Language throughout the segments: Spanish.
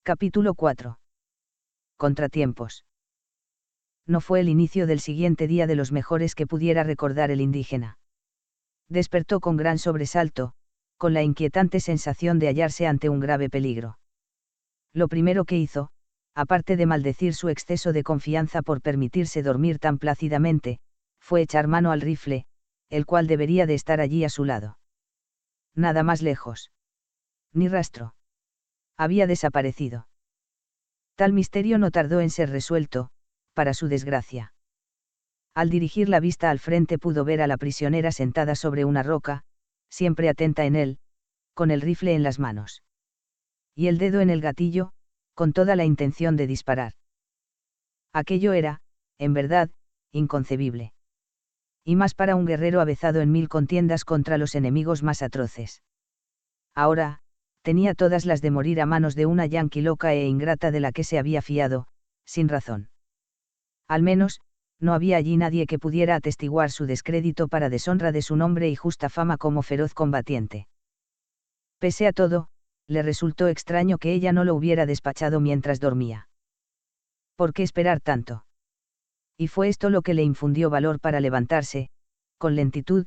Capítulo 4. Contratiempos. No fue el inicio del siguiente día de los mejores que pudiera recordar el indígena. Despertó con gran sobresalto, con la inquietante sensación de hallarse ante un grave peligro. Lo primero que hizo, aparte de maldecir su exceso de confianza por permitirse dormir tan plácidamente, fue echar mano al rifle, el cual debería de estar allí a su lado. Nada más lejos. Ni rastro. Había desaparecido. Tal misterio no tardó en ser resuelto, para su desgracia. Al dirigir la vista al frente pudo ver a la prisionera sentada sobre una roca, siempre atenta en él, con el rifle en las manos. Y el dedo en el gatillo, con toda la intención de disparar. Aquello era, en verdad, inconcebible. Y más para un guerrero avezado en 1000 contiendas contra los enemigos más atroces. Ahora, tenía todas las de morir a manos de una yanqui loca e ingrata de la que se había fiado, sin razón. Al menos, no había allí nadie que pudiera atestiguar su descrédito para deshonra de su nombre y justa fama como feroz combatiente. Pese a todo, le resultó extraño que ella no lo hubiera despachado mientras dormía. ¿Por qué esperar tanto? Y fue esto lo que le infundió valor para levantarse, con lentitud,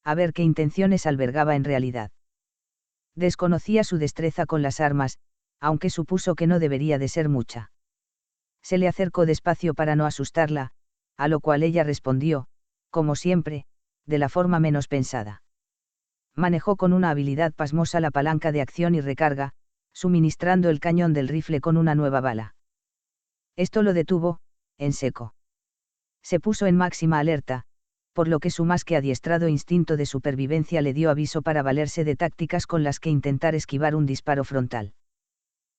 a ver qué intenciones albergaba en realidad. Desconocía su destreza con las armas, aunque supuso que no debería de ser mucha. Se le acercó despacio para no asustarla, a lo cual ella respondió, como siempre, de la forma menos pensada. Manejó con una habilidad pasmosa la palanca de acción y recarga, suministrando el cañón del rifle con una nueva bala. Esto lo detuvo, en seco. Se puso en máxima alerta, por lo que su más que adiestrado instinto de supervivencia le dio aviso para valerse de tácticas con las que intentar esquivar un disparo frontal.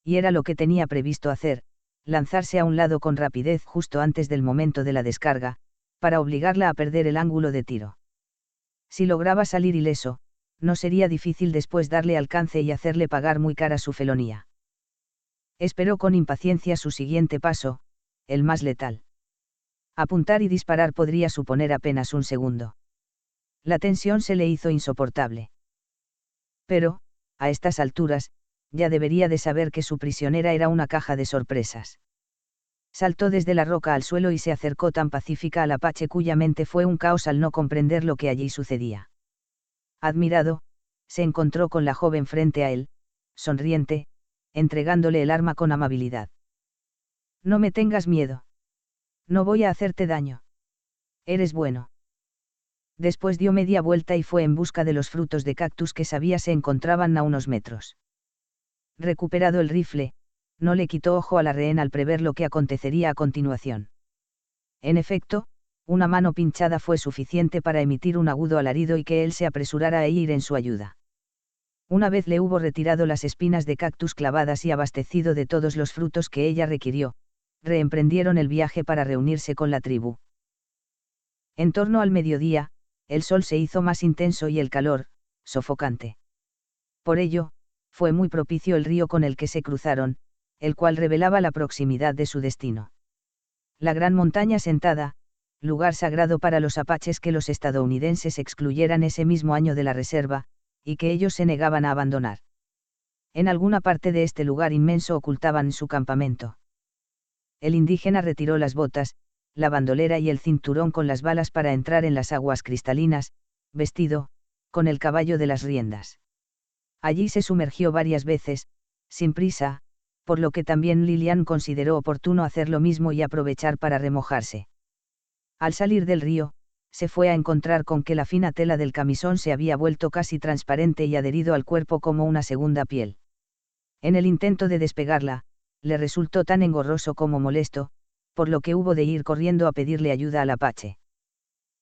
Y era lo que tenía previsto hacer, lanzarse a un lado con rapidez justo antes del momento de la descarga, para obligarla a perder el ángulo de tiro. Si lograba salir ileso, no sería difícil después darle alcance y hacerle pagar muy cara su felonía. Esperó con impaciencia su siguiente paso, el más letal. Apuntar y disparar podría suponer apenas un segundo. La tensión se le hizo insoportable. Pero, a estas alturas, ya debería de saber que su prisionera era una caja de sorpresas. Saltó desde la roca al suelo y se acercó tan pacífica al apache cuya mente fue un caos al no comprender lo que allí sucedía. Admirado, se encontró con la joven frente a él, sonriente, entregándole el arma con amabilidad. No me tengas miedo. No voy a hacerte daño. Eres bueno. Después dio media vuelta y fue en busca de los frutos de cactus que sabía se encontraban a unos metros. Recuperado el rifle, no le quitó ojo a la rehén al prever lo que acontecería a continuación. En efecto, una mano pinchada fue suficiente para emitir un agudo alarido y que él se apresurara a ir en su ayuda. Una vez le hubo retirado las espinas de cactus clavadas y abastecido de todos los frutos que ella requirió, reemprendieron el viaje para reunirse con la tribu. En torno al mediodía, el sol se hizo más intenso y el calor, sofocante. Por ello, fue muy propicio el río con el que se cruzaron, el cual revelaba la proximidad de su destino. La gran montaña sentada, lugar sagrado para los apaches que los estadounidenses excluyeran ese mismo año de la reserva, y que ellos se negaban a abandonar. En alguna parte de este lugar inmenso ocultaban su campamento. El indígena retiró las botas, la bandolera y el cinturón con las balas para entrar en las aguas cristalinas, vestido, con el caballo de las riendas. Allí se sumergió varias veces, sin prisa, por lo que también Lilian consideró oportuno hacer lo mismo y aprovechar para remojarse. Al salir del río, se fue a encontrar con que la fina tela del camisón se había vuelto casi transparente y adherido al cuerpo como una segunda piel. En el intento de despegarla, le resultó tan engorroso como molesto, por lo que hubo de ir corriendo a pedirle ayuda al apache.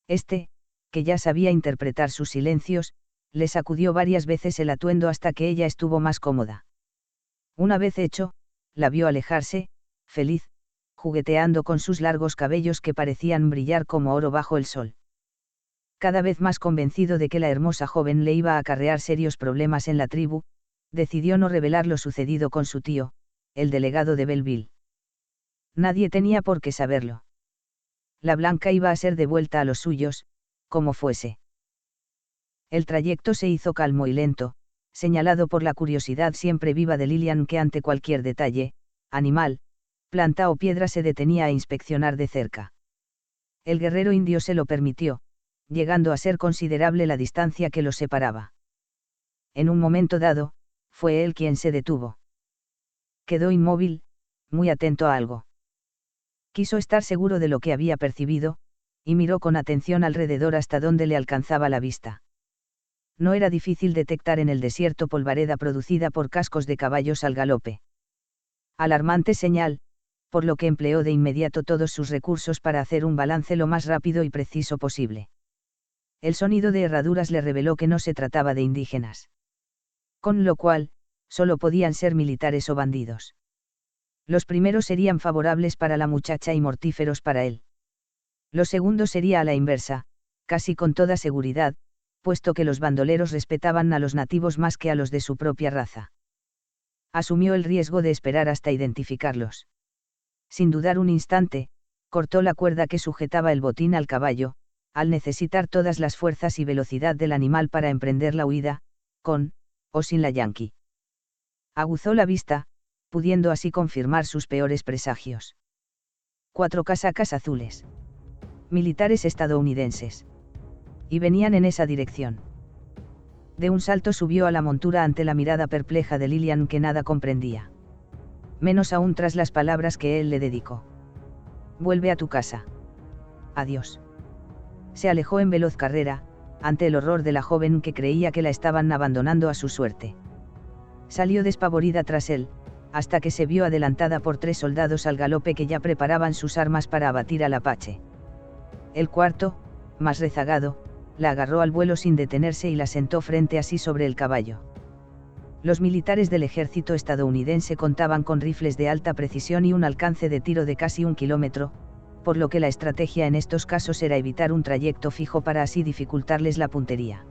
Este, que ya sabía interpretar sus silencios, le sacudió varias veces el atuendo hasta que ella estuvo más cómoda. Una vez hecho, la vio alejarse, feliz, jugueteando con sus largos cabellos que parecían brillar como oro bajo el sol. Cada vez más convencido de que la hermosa joven le iba a acarrear serios problemas en la tribu, decidió no revelar lo sucedido con su tío, el delegado de Belleville. Nadie tenía por qué saberlo. La blanca iba a ser devuelta a los suyos, como fuese. El trayecto se hizo calmo y lento, señalado por la curiosidad siempre viva de Lilian que ante cualquier detalle, animal, planta o piedra se detenía a inspeccionar de cerca. El guerrero indio se lo permitió, llegando a ser considerable la distancia que los separaba. En un momento dado, fue él quien se detuvo. Quedó inmóvil, muy atento a algo. Quiso estar seguro de lo que había percibido, y miró con atención alrededor hasta donde le alcanzaba la vista. No era difícil detectar en el desierto polvareda producida por cascos de caballos al galope. Alarmante señal, por lo que empleó de inmediato todos sus recursos para hacer un balance lo más rápido y preciso posible. El sonido de herraduras le reveló que no se trataba de indígenas. Con lo cual, solo podían ser militares o bandidos. Los primeros serían favorables para la muchacha y mortíferos para él. Los segundos sería a la inversa, casi con toda seguridad, puesto que los bandoleros respetaban a los nativos más que a los de su propia raza. Asumió el riesgo de esperar hasta identificarlos. Sin dudar un instante, cortó la cuerda que sujetaba el botín al caballo, al necesitar todas las fuerzas y velocidad del animal para emprender la huida, con, o sin la Yankee. Aguzó la vista, pudiendo así confirmar sus peores presagios. 4 casacas azules. Militares estadounidenses. Y venían en esa dirección. De un salto subió a la montura ante la mirada perpleja de Lillian que nada comprendía. Menos aún tras las palabras que él le dedicó. Vuelve a tu casa. Adiós. Se alejó en veloz carrera, ante el horror de la joven que creía que la estaban abandonando a su suerte. Salió despavorida tras él, hasta que se vio adelantada por 3 soldados al galope que ya preparaban sus armas para abatir al apache. El cuarto, más rezagado, la agarró al vuelo sin detenerse y la sentó frente a sí sobre el caballo. Los militares del ejército estadounidense contaban con rifles de alta precisión y un alcance de tiro de casi 1 kilómetro, por lo que la estrategia en estos casos era evitar un trayecto fijo para así dificultarles la puntería.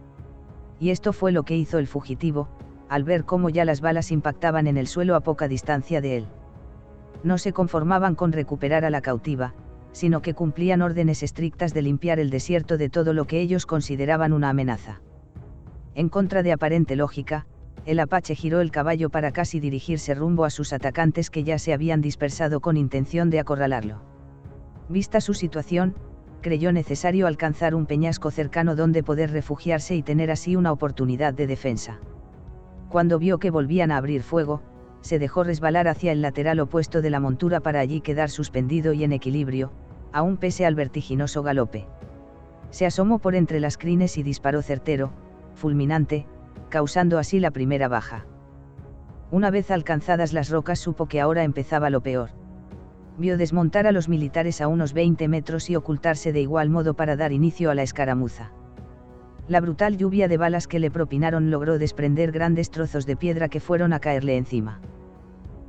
Y esto fue lo que hizo el fugitivo, al ver cómo ya las balas impactaban en el suelo a poca distancia de él. No se conformaban con recuperar a la cautiva, sino que cumplían órdenes estrictas de limpiar el desierto de todo lo que ellos consideraban una amenaza. En contra de aparente lógica, el apache giró el caballo para casi dirigirse rumbo a sus atacantes que ya se habían dispersado con intención de acorralarlo. Vista su situación, creyó necesario alcanzar un peñasco cercano donde poder refugiarse y tener así una oportunidad de defensa. Cuando vio que volvían a abrir fuego, se dejó resbalar hacia el lateral opuesto de la montura para allí quedar suspendido y en equilibrio, aún pese al vertiginoso galope. Se asomó por entre las crines y disparó certero, fulminante, causando así la primera baja. Una vez alcanzadas las rocas supo que ahora empezaba lo peor. Vio desmontar a los militares a unos 20 metros y ocultarse de igual modo para dar inicio a la escaramuza. La brutal lluvia de balas que le propinaron logró desprender grandes trozos de piedra que fueron a caerle encima.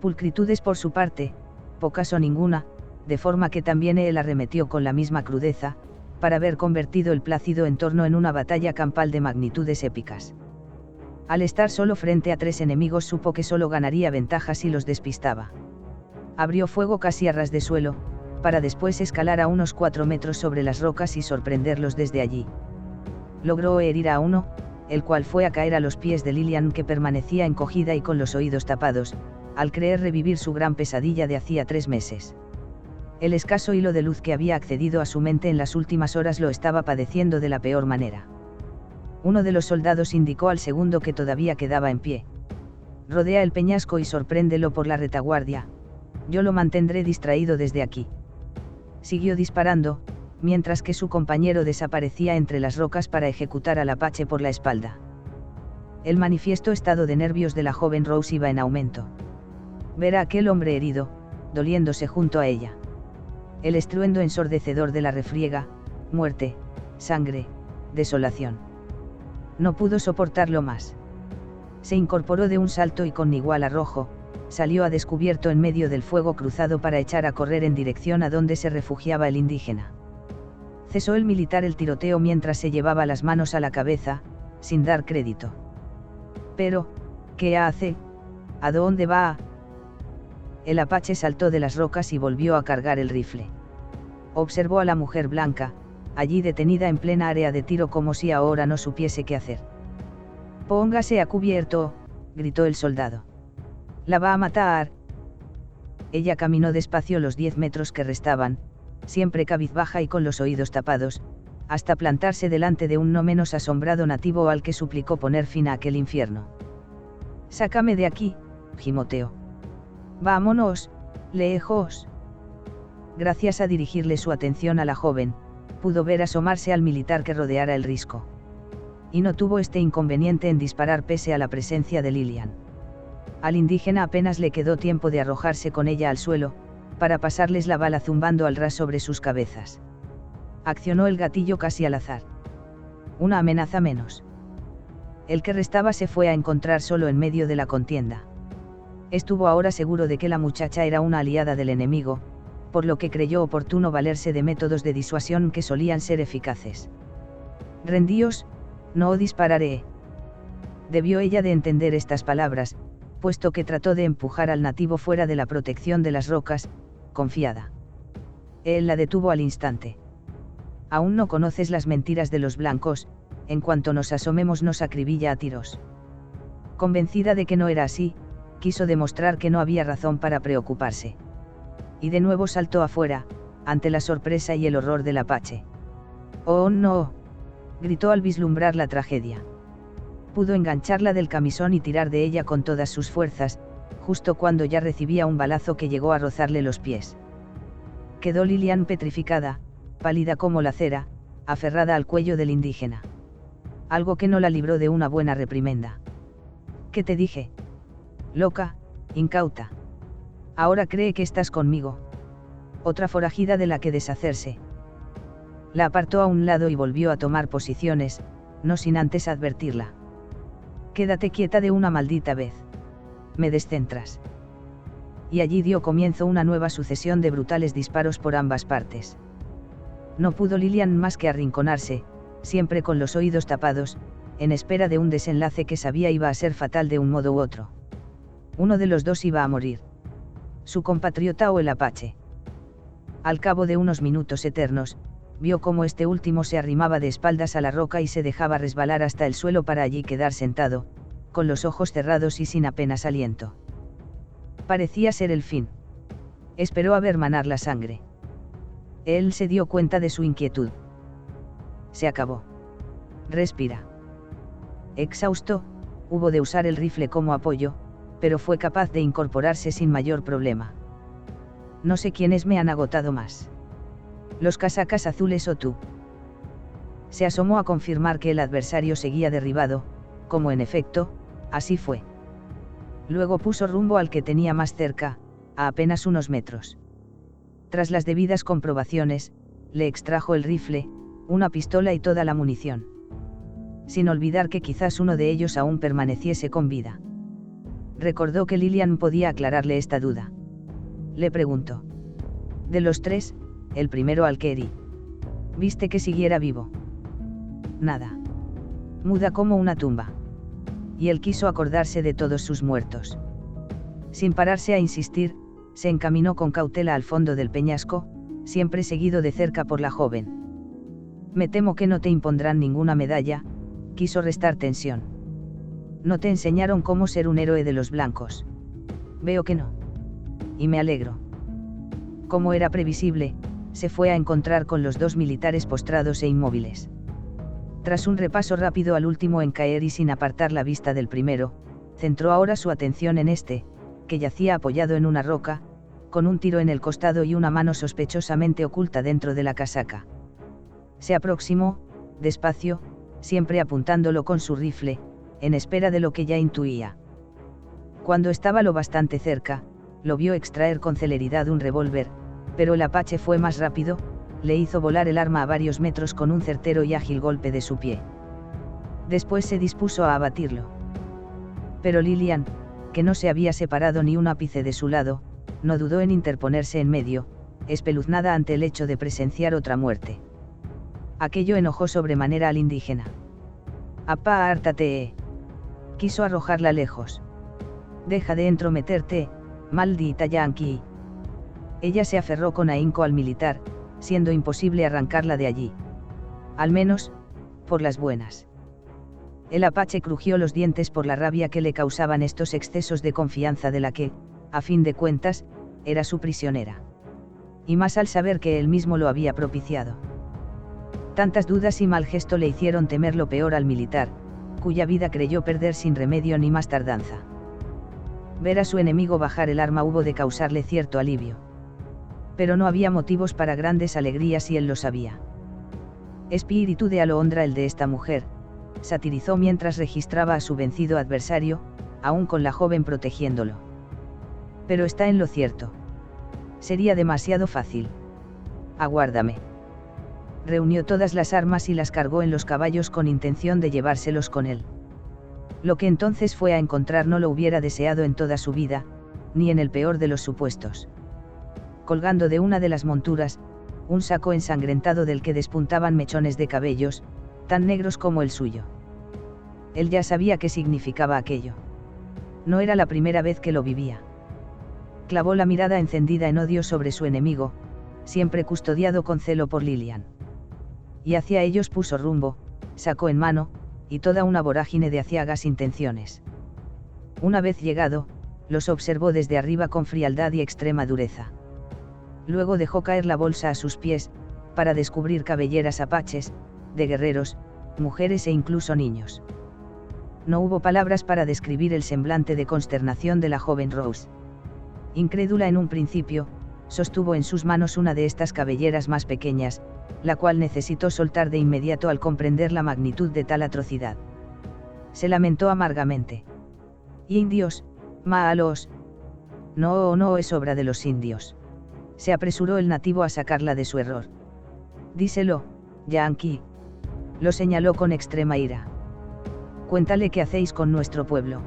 Pulcritudes por su parte, pocas o ninguna, de forma que también él arremetió con la misma crudeza, para haber convertido el plácido entorno en una batalla campal de magnitudes épicas. Al estar solo frente a 3 enemigos supo que solo ganaría ventaja si los despistaba. Abrió fuego casi a ras de suelo, para después escalar a unos 4 metros sobre las rocas y sorprenderlos desde allí. Logró herir a uno, el cual fue a caer a los pies de Lillian que permanecía encogida y con los oídos tapados, al creer revivir su gran pesadilla de hacía 3 meses. El escaso hilo de luz que había accedido a su mente en las últimas horas lo estaba padeciendo de la peor manera. Uno de los soldados indicó al segundo que todavía quedaba en pie. Rodea el peñasco y sorpréndelo por la retaguardia. Yo lo mantendré distraído desde aquí. Siguió disparando, mientras que su compañero desaparecía entre las rocas para ejecutar al apache por la espalda. El manifiesto estado de nervios de la joven Rose iba en aumento. Ver a aquel hombre herido, doliéndose junto a ella. El estruendo ensordecedor de la refriega, muerte, sangre, desolación. No pudo soportarlo más. Se incorporó de un salto y con igual arrojo, salió a descubierto en medio del fuego cruzado para echar a correr en dirección a donde se refugiaba el indígena. Cesó el militar el tiroteo mientras se llevaba las manos a la cabeza, sin dar crédito. Pero, ¿qué hace? ¿A dónde va? El apache saltó de las rocas y volvió a cargar el rifle. Observó a la mujer blanca, allí detenida en plena área de tiro como si ahora no supiese qué hacer. Póngase a cubierto, gritó el soldado. La va a matar. ella caminó despacio los 10 metros que restaban, siempre cabizbaja y con los oídos tapados, hasta plantarse delante de un no menos asombrado nativo al que suplicó poner fin a aquel infierno. «Sácame de aquí», gimoteó. «Vámonos, lejos». Gracias a dirigirle su atención a la joven, pudo ver asomarse al militar que rodeara el risco. Y no tuvo este inconveniente en disparar pese a la presencia de Lilian. Al indígena apenas le quedó tiempo de arrojarse con ella al suelo, para pasarles la bala zumbando al ras sobre sus cabezas. Accionó el gatillo casi al azar. Una amenaza menos. El que restaba se fue a encontrar solo en medio de la contienda. Estuvo ahora seguro de que la muchacha era una aliada del enemigo, por lo que creyó oportuno valerse de métodos de disuasión que solían ser eficaces. «Rendíos, no dispararé». Debió ella de entender estas palabras, puesto que trató de empujar al nativo fuera de la protección de las rocas, confiada. Él la detuvo al instante. «Aún no conoces las mentiras de los blancos, en cuanto nos asomemos nos acribilla a tiros». Convencida de que no era así, quiso demostrar que no había razón para preocuparse. Y de nuevo saltó afuera, ante la sorpresa y el horror del apache. «¡Oh no!», gritó al vislumbrar la tragedia. Pudo engancharla del camisón y tirar de ella con todas sus fuerzas, justo cuando ya recibía un balazo que llegó a rozarle los pies. Quedó Lilian petrificada, pálida como la cera, aferrada al cuello del indígena. Algo que no la libró de una buena reprimenda. «¿Qué te dije? Loca, incauta. Ahora cree que estás conmigo». Otra forajida de la que deshacerse. La apartó a un lado y volvió a tomar posiciones, no sin antes advertirla. «Quédate quieta de una maldita vez. Me descentras». Y allí dio comienzo una nueva sucesión de brutales disparos por ambas partes. No pudo Lilian más que arrinconarse, siempre con los oídos tapados, en espera de un desenlace que sabía iba a ser fatal de un modo u otro. Uno de los dos iba a morir. Su compatriota o el apache. Al cabo de unos minutos eternos, vio cómo este último se arrimaba de espaldas a la roca y se dejaba resbalar hasta el suelo para allí quedar sentado, con los ojos cerrados y sin apenas aliento. Parecía ser el fin. Esperó a ver manar la sangre. Él se dio cuenta de su inquietud. Se acabó. Respira. Exhausto, hubo de usar el rifle como apoyo, pero fue capaz de incorporarse sin mayor problema. «No sé quiénes me han agotado más. Los casacas azules o tú». Se asomó a confirmar que el adversario seguía derribado, como en efecto, así fue. Luego puso rumbo al que tenía más cerca, a apenas unos metros. Tras las debidas comprobaciones, le extrajo el rifle, una pistola y toda la munición. Sin olvidar que quizás uno de ellos aún permaneciese con vida. Recordó que Lilian podía aclararle esta duda. Le preguntó. «De los tres, el primero al que herí. ¿Viste que siguiera vivo?» «Nada. Muda como una tumba». Y él quiso acordarse de todos sus muertos. Sin pararse a insistir, se encaminó con cautela al fondo del peñasco, siempre seguido de cerca por la joven. «Me temo que no te impondrán ninguna medalla», quiso restar tensión. «No te enseñaron cómo ser un héroe de los blancos». «Veo que no. Y me alegro». Como era previsible, se fue a encontrar con los dos militares postrados e inmóviles. Tras un repaso rápido al último en caer y sin apartar la vista del primero, centró ahora su atención en este, que yacía apoyado en una roca, con un tiro en el costado y una mano sospechosamente oculta dentro de la casaca. Se aproximó, despacio, siempre apuntándolo con su rifle, en espera de lo que ya intuía. Cuando estaba lo bastante cerca, lo vio extraer con celeridad un revólver, pero el apache fue más rápido, le hizo volar el arma a varios metros con un certero y ágil golpe de su pie. Después se dispuso a abatirlo. Pero Lilian, que no se había separado ni un ápice de su lado, no dudó en interponerse en medio, espeluznada ante el hecho de presenciar otra muerte. Aquello enojó sobremanera al indígena. «Apártate», quiso arrojarla lejos. «Deja de entrometerte, maldita yanqui». Ella se aferró con ahínco al militar, siendo imposible arrancarla de allí. Al menos, por las buenas. El apache crujió los dientes por la rabia que le causaban estos excesos de confianza de la que, a fin de cuentas, era su prisionera. Y más al saber que él mismo lo había propiciado. Tantas dudas y mal gesto le hicieron temer lo peor al militar, cuya vida creyó perder sin remedio ni más tardanza. Ver a su enemigo bajar el arma hubo de causarle cierto alivio. Pero no había motivos para grandes alegrías y él lo sabía. Espíritu de alondra el de esta mujer, satirizó mientras registraba a su vencido adversario, aún con la joven protegiéndolo. Pero está en lo cierto. Sería demasiado fácil. Aguárdame. Reunió todas las armas y las cargó en los caballos con intención de llevárselos con él. Lo que entonces fue a encontrar no lo hubiera deseado en toda su vida, ni en el peor de los supuestos. Colgando de una de las monturas, un saco ensangrentado del que despuntaban mechones de cabellos, tan negros como el suyo. Él ya sabía qué significaba aquello. No era la primera vez que lo vivía. Clavó la mirada encendida en odio sobre su enemigo, siempre custodiado con celo por Lilian. Y hacia ellos puso rumbo, saco en mano, y toda una vorágine de aciagas intenciones. Una vez llegado, los observó desde arriba con frialdad y extrema dureza. Luego dejó caer la bolsa a sus pies, para descubrir cabelleras apaches, de guerreros, mujeres e incluso niños. No hubo palabras para describir el semblante de consternación de la joven Rose. Incrédula en un principio, sostuvo en sus manos una de estas cabelleras más pequeñas, la cual necesitó soltar de inmediato al comprender la magnitud de tal atrocidad. Se lamentó amargamente. «Indios, malos». No es obra de los indios. Se apresuró el nativo a sacarla de su error. «Díselo, Yankee». Lo señaló con extrema ira. «Cuéntale qué hacéis con nuestro pueblo.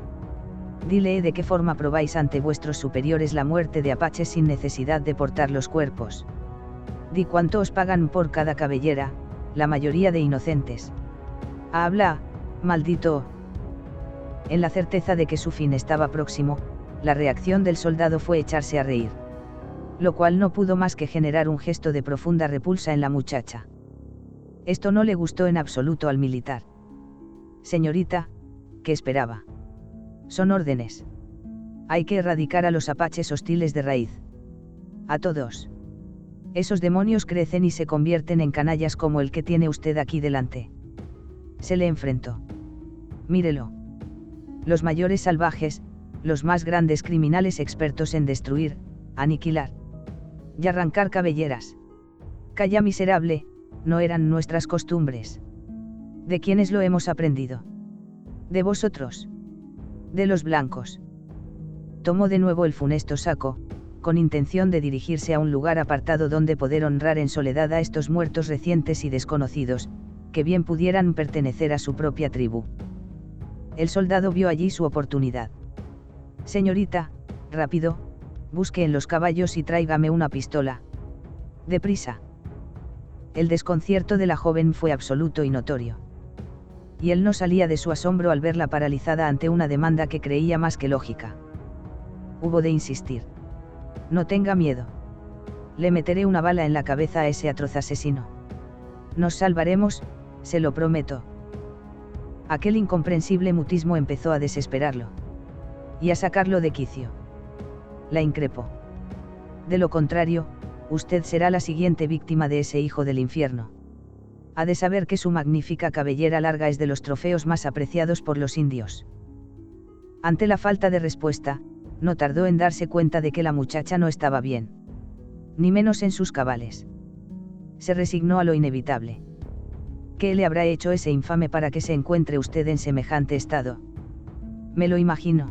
Dile de qué forma probáis ante vuestros superiores la muerte de apaches sin necesidad de portar los cuerpos. Di cuánto os pagan por cada cabellera, la mayoría de inocentes. Habla, maldito». En la certeza de que su fin estaba próximo, la reacción del soldado fue echarse a reír. Lo cual no pudo más que generar un gesto de profunda repulsa en la muchacha. Esto no le gustó en absoluto al militar. «Señorita, ¿qué esperaba? Son órdenes. Hay que erradicar a los apaches hostiles de raíz. A todos. Esos demonios crecen y se convierten en canallas como el que tiene usted aquí delante». Se le enfrentó. «Mírelo. Los mayores salvajes, los más grandes criminales expertos en destruir, aniquilar y arrancar cabelleras. Calla, miserable, no eran nuestras costumbres. ¿De quiénes lo hemos aprendido? De vosotros. De los blancos». Tomó de nuevo el funesto saco, con intención de dirigirse a un lugar apartado donde poder honrar en soledad a estos muertos recientes y desconocidos, que bien pudieran pertenecer a su propia tribu. El soldado vio allí su oportunidad. «Señorita, rápido, busque en los caballos y tráigame una pistola. Deprisa». El desconcierto de la joven fue absoluto y notorio. Y él no salía de su asombro al verla paralizada ante una demanda que creía más que lógica. Hubo de insistir. «No tenga miedo. Le meteré una bala en la cabeza a ese atroz asesino. Nos salvaremos, se lo prometo». Aquel incomprensible mutismo empezó a desesperarlo. Y a sacarlo de quicio. La increpó. «De lo contrario, usted será la siguiente víctima de ese hijo del infierno. Ha de saber que su magnífica cabellera larga es de los trofeos más apreciados por los indios». Ante la falta de respuesta, no tardó en darse cuenta de que la muchacha no estaba bien. Ni menos en sus cabales. Se resignó a lo inevitable. ¿Qué le habrá hecho ese infame para que se encuentre usted en semejante estado? Me lo imagino.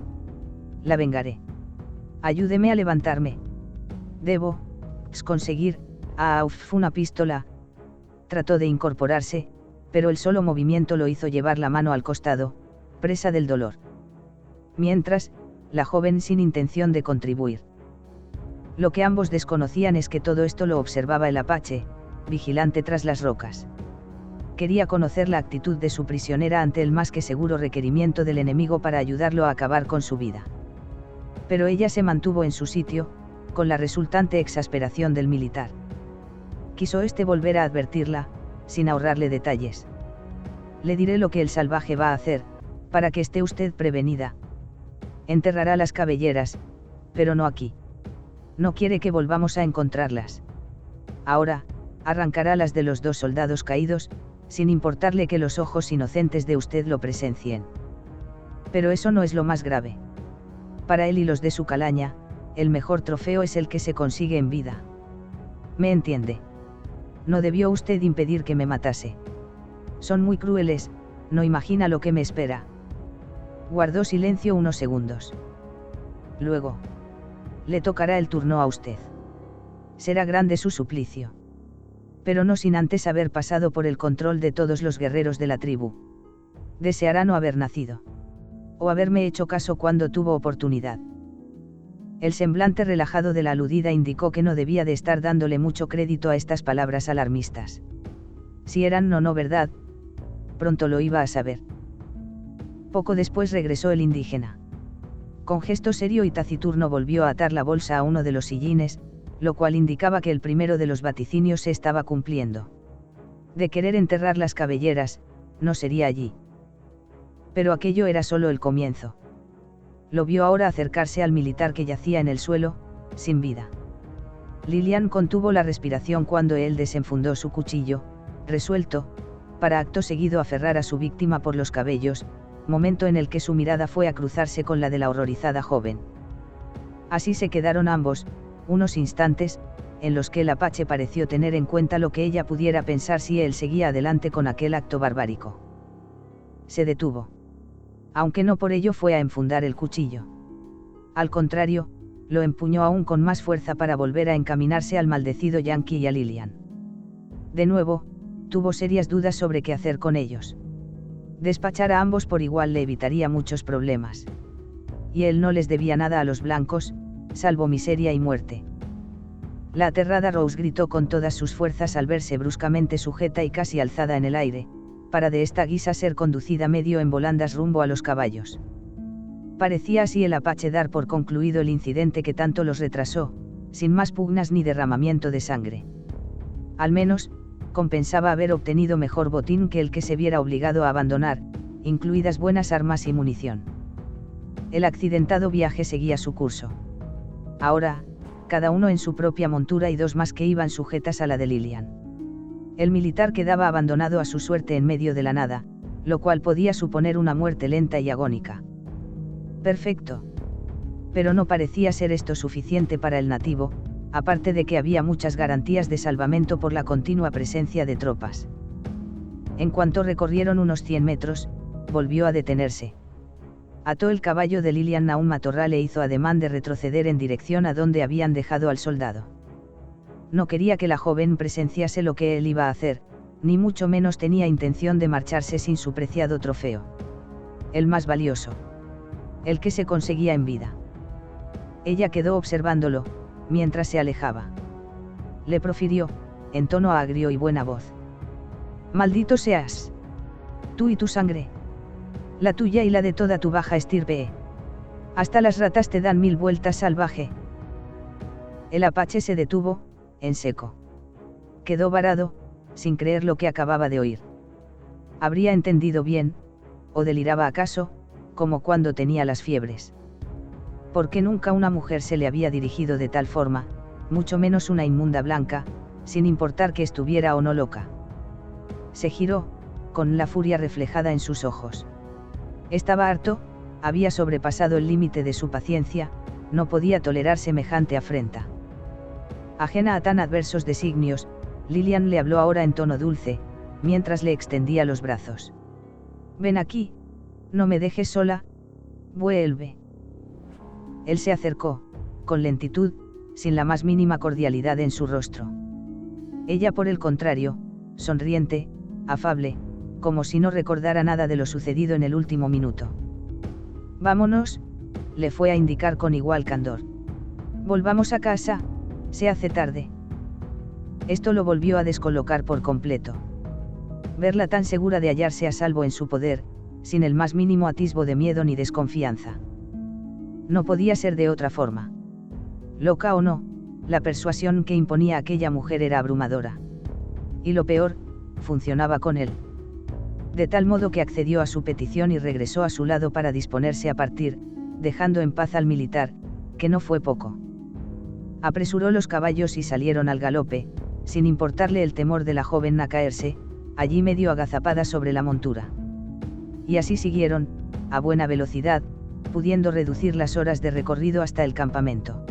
La vengaré. Ayúdeme a levantarme. Debo conseguir una pistola. Trató de incorporarse, pero el solo movimiento lo hizo llevar la mano al costado, presa del dolor. Mientras, la joven sin intención de contribuir. Lo que ambos desconocían es que todo esto lo observaba el apache, vigilante tras las rocas. Quería conocer la actitud de su prisionera ante el más que seguro requerimiento del enemigo para ayudarlo a acabar con su vida. Pero ella se mantuvo en su sitio, con la resultante exasperación del militar. Quiso volver a advertirla, sin ahorrarle detalles. «Le diré lo que el salvaje va a hacer, para que esté usted prevenida. Enterrará las cabelleras, pero no aquí. No quiere que volvamos a encontrarlas. Ahora, arrancará las de los 2 soldados caídos, sin importarle que los ojos inocentes de usted lo presencien. Pero eso no es lo más grave. Para él y los de su calaña, el mejor trofeo es el que se consigue en vida. ¿Me entiende? No debió usted impedir que me matase. Son muy crueles, no imagina lo que me espera. Guardó silencio unos segundos. Luego. Le tocará el turno a usted. Será grande su suplicio. Pero no sin antes haber pasado por el control de todos los guerreros de la tribu. Deseará no haber nacido. O haberme hecho caso cuando tuvo oportunidad. El semblante relajado de la aludida indicó que no debía de estar dándole mucho crédito a estas palabras alarmistas. Si eran o no verdad, pronto lo iba a saber. Poco después regresó el indígena. Con gesto serio y taciturno volvió a atar la bolsa a uno de los sillines, lo cual indicaba que el primero de los vaticinios se estaba cumpliendo. De querer enterrar las cabelleras, no sería allí. Pero aquello era solo el comienzo. Lo vio ahora acercarse al militar que yacía en el suelo, sin vida. Lilian contuvo la respiración cuando él desenfundó su cuchillo, resuelto, para acto seguido aferrar a su víctima por los cabellos, momento en el que su mirada fue a cruzarse con la de la horrorizada joven. Así se quedaron ambos, unos instantes, en los que el apache pareció tener en cuenta lo que ella pudiera pensar si él seguía adelante con aquel acto barbárico. Se detuvo. Aunque no por ello fue a enfundar el cuchillo. Al contrario, lo empuñó aún con más fuerza para volver a encaminarse al maldecido Yankee y a Lilian. De nuevo, tuvo serias dudas sobre qué hacer con ellos. Despachar a ambos por igual le evitaría muchos problemas. Y él no les debía nada a los blancos, salvo miseria y muerte. La aterrada Rose gritó con todas sus fuerzas al verse bruscamente sujeta y casi alzada en el aire, para de esta guisa ser conducida medio en volandas rumbo a los caballos. Parecía así el apache dar por concluido el incidente que tanto los retrasó, sin más pugnas ni derramamiento de sangre. Al menos, compensaba haber obtenido mejor botín que el que se viera obligado a abandonar, incluidas buenas armas y munición. El accidentado viaje seguía su curso. Ahora, cada uno en su propia montura y 2 más que iban sujetas a la de Lilian. El militar quedaba abandonado a su suerte en medio de la nada, lo cual podía suponer una muerte lenta y agónica. Perfecto. Pero no parecía ser esto suficiente para el nativo, aparte de que había muchas garantías de salvamento por la continua presencia de tropas. En cuanto recorrieron unos 100 metros, volvió a detenerse. Ató el caballo de Lilian a un matorral e hizo ademán de retroceder en dirección a donde habían dejado al soldado. No quería que la joven presenciase lo que él iba a hacer, ni mucho menos tenía intención de marcharse sin su preciado trofeo. El más valioso. El que se conseguía en vida. Ella quedó observándolo, mientras se alejaba. Le profirió, en tono agrio y buena voz. Maldito seas. Tú y tu sangre. La tuya y la de toda tu baja estirpe. Hasta las ratas te dan 1000 vueltas, salvaje. El apache se detuvo, en seco. Quedó varado, sin creer lo que acababa de oír. Habría entendido bien, o deliraba acaso, como cuando tenía las fiebres. Porque nunca una mujer se le había dirigido de tal forma, mucho menos una inmunda blanca, sin importar que estuviera o no loca. Se giró, con la furia reflejada en sus ojos. Estaba harto, había sobrepasado el límite de su paciencia, no podía tolerar semejante afrenta. Ajena a tan adversos designios, Lilian le habló ahora en tono dulce, mientras le extendía los brazos. Ven aquí, no me dejes sola, vuelve. Él se acercó, con lentitud, sin la más mínima cordialidad en su rostro. Ella por el contrario, sonriente, afable, como si no recordara nada de lo sucedido en el último minuto. Vámonos, le fue a indicar con igual candor. Volvamos a casa, se hace tarde. Esto lo volvió a descolocar por completo. Verla tan segura de hallarse a salvo en su poder, sin el más mínimo atisbo de miedo ni desconfianza. No podía ser de otra forma. Loca o no, la persuasión que imponía aquella mujer era abrumadora. Y lo peor, funcionaba con él. De tal modo que accedió a su petición y regresó a su lado para disponerse a partir, dejando en paz al militar, que no fue poco. Apresuró los caballos y salieron al galope, sin importarle el temor de la joven a caerse, allí medio agazapada sobre la montura. Y así siguieron, a buena velocidad, pudiendo reducir las horas de recorrido hasta el campamento.